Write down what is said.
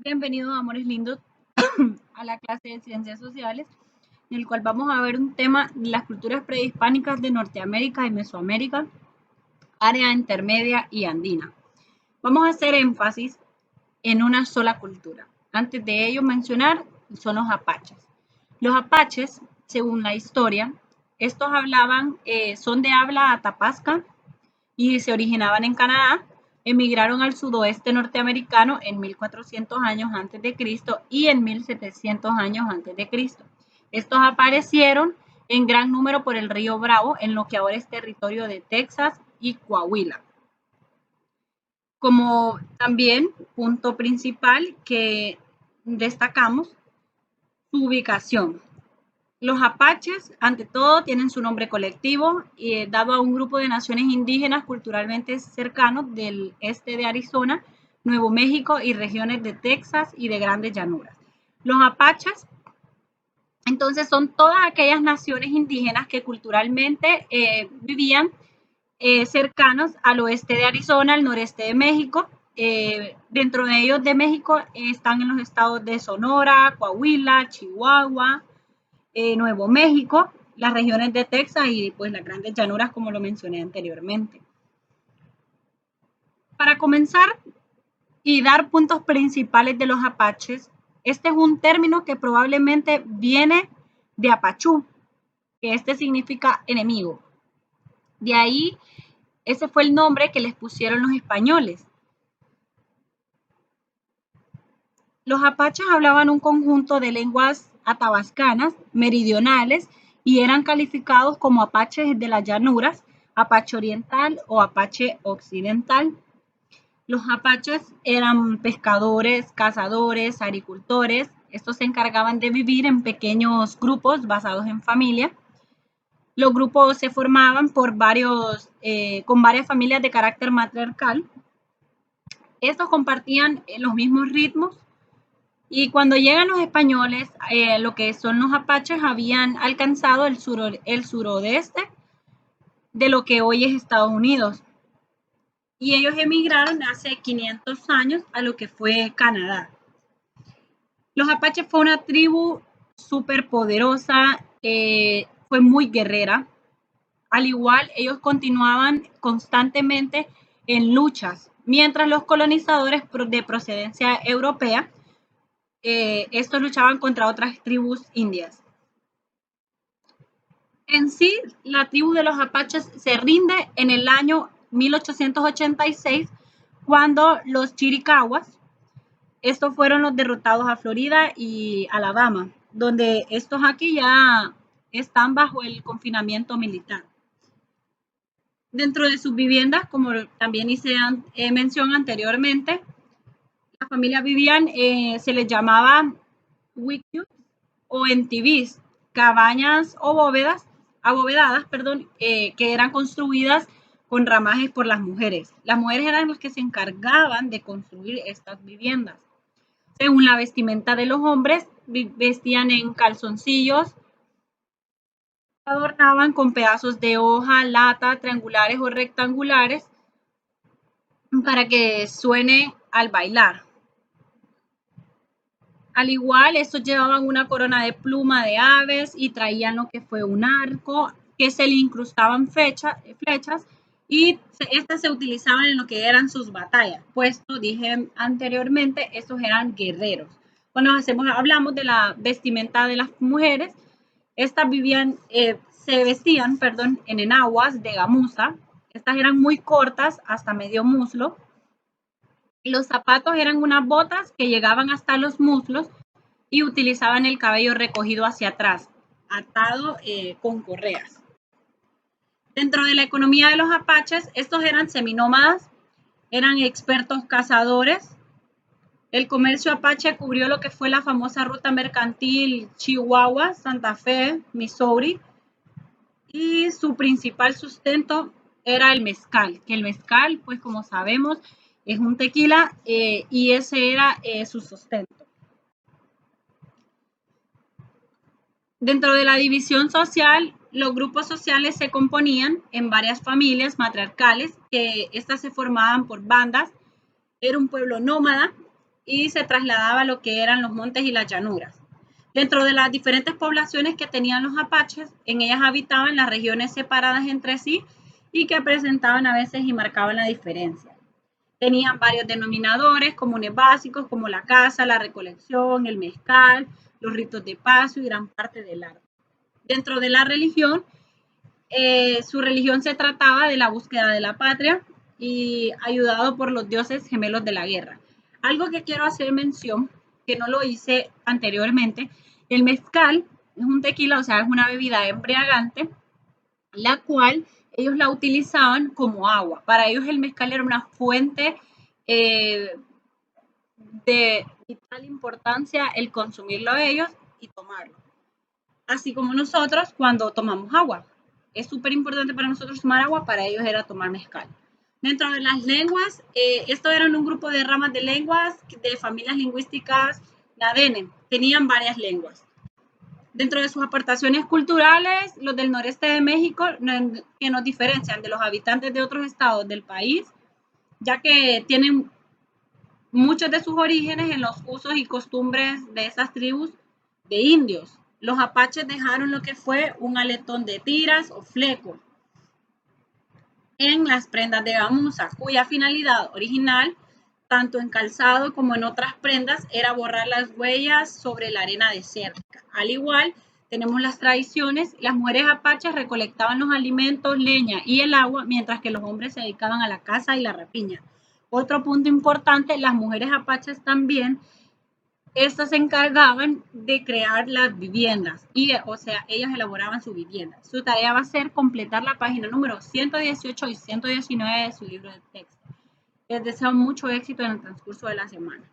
Bienvenidos, amores lindos, a la clase de Ciencias Sociales, en el cual vamos a ver un tema de las culturas prehispánicas de Norteamérica y Mesoamérica, área intermedia y andina. Vamos a hacer énfasis en una sola cultura. Antes de ello mencionar son los apaches. Los apaches, según la historia, estos son de habla atapasca y se originaban en Canadá. Emigraron al sudoeste norteamericano en 1400 años antes de Cristo y en 1700 años antes de Cristo. Estos aparecieron en gran número por el río Bravo, en lo que ahora es territorio de Texas y Coahuila. Como también punto principal que destacamos, su ubicación. Los apaches, ante todo, tienen su nombre colectivo dado a un grupo de naciones indígenas culturalmente cercanos del este de Arizona, Nuevo México y regiones de Texas y de grandes llanuras. Los apaches, entonces, son todas aquellas naciones indígenas que culturalmente vivían cercanos al oeste de Arizona, al noreste de México. Dentro de ellos de México están en los estados de Sonora, Coahuila, Chihuahua, Nuevo México, las regiones de Texas y pues las grandes llanuras, como lo mencioné anteriormente. Para comenzar y dar puntos principales de los apaches, este es un término que probablemente viene de apachú, que este significa enemigo. De ahí, ese fue el nombre que les pusieron los españoles. Los apaches hablaban un conjunto de lenguas atabascanas meridionales y eran calificados como apaches de las llanuras, apache oriental o apache occidental. Los apaches eran pescadores, cazadores, agricultores. Estos se encargaban de vivir en pequeños grupos basados en familia. Los grupos se formaban con varias familias de carácter matriarcal. Estos compartían los mismos ritmos. Y cuando llegan los españoles, lo que son los apaches habían alcanzado el suroeste de lo que hoy es Estados Unidos. Y ellos emigraron hace 500 años a lo que fue Canadá. Los apaches fue una tribu súper poderosa, fue muy guerrera. Al igual, ellos continuaban constantemente en luchas, mientras los colonizadores de procedencia europea estos luchaban contra otras tribus indias. En sí, la tribu de los apaches se rinde en el año 1886 cuando los chiricahuas, estos fueron los derrotados a Florida y Alabama, donde estos aquí ya están bajo el confinamiento militar. Dentro de sus viviendas, como también hice mención anteriormente, las familias vivían, se les llamaba wickiups o entivis, cabañas o abovedadas, que eran construidas con ramajes por las mujeres. Las mujeres eran las que se encargaban de construir estas viviendas. Según la vestimenta de los hombres, vestían en calzoncillos, adornaban con pedazos de hoja, lata, triangulares o rectangulares para que suene al bailar. Al igual, estos llevaban una corona de pluma de aves y traían lo que fue un arco que se le incrustaban flechas y estas se utilizaban en lo que eran sus batallas. Puesto, dije anteriormente, estos eran guerreros. Cuando hablamos de la vestimenta de las mujeres, estas se vestían, en enaguas de gamuza. Estas eran muy cortas, hasta medio muslo. Los zapatos eran unas botas que llegaban hasta los muslos y utilizaban el cabello recogido hacia atrás, atado con correas. Dentro de la economía de los apaches, estos eran seminómadas, eran expertos cazadores. El comercio apache cubrió lo que fue la famosa ruta mercantil Chihuahua, Santa Fe, Missouri, y su principal sustento era el mezcal, que el mezcal, pues como sabemos, es un tequila y ese era su sustento. Dentro de la división social, los grupos sociales se componían en varias familias matriarcales, que estas se formaban por bandas. Era un pueblo nómada y se trasladaba a lo que eran los montes y las llanuras. Dentro de las diferentes poblaciones que tenían los apaches, en ellas habitaban las regiones separadas entre sí y que presentaban a veces y marcaban la diferencia. Tenían varios denominadores comunes básicos como la caza, la recolección, el mezcal, los ritos de paso y gran parte del arte. Dentro de la religión, su religión se trataba de la búsqueda de la patria y ayudado por los dioses gemelos de la guerra. Algo que quiero hacer mención, que no lo hice anteriormente, el mezcal es un tequila, o sea, es una bebida embriagante, la cual ellos la utilizaban como agua. Para ellos el mezcal era una fuente de vital importancia el consumirlo ellos y tomarlo. Así como nosotros cuando tomamos agua. Es súper importante para nosotros tomar agua, para ellos era tomar mezcal. Dentro de las lenguas, esto eran un grupo de ramas de lenguas de familias lingüísticas Nadene, tenían varias lenguas. Dentro de sus aportaciones culturales, los del noreste de México, que nos diferencian de los habitantes de otros estados del país, ya que tienen muchos de sus orígenes en los usos y costumbres de esas tribus de indios. Los apaches dejaron lo que fue un aletón de tiras o flecos en las prendas de gamuza, cuya finalidad original, tanto en calzado como en otras prendas, era borrar las huellas sobre la arena desértica. Al igual, tenemos las tradiciones, las mujeres apaches recolectaban los alimentos, leña y el agua, mientras que los hombres se dedicaban a la caza y la rapiña. Otro punto importante, las mujeres apaches también, estas se encargaban de crear las viviendas y, o sea, ellas elaboraban su vivienda. Su tarea va a ser completar la página número 118 y 119 de su libro de texto. Les deseo mucho éxito en el transcurso de la semana.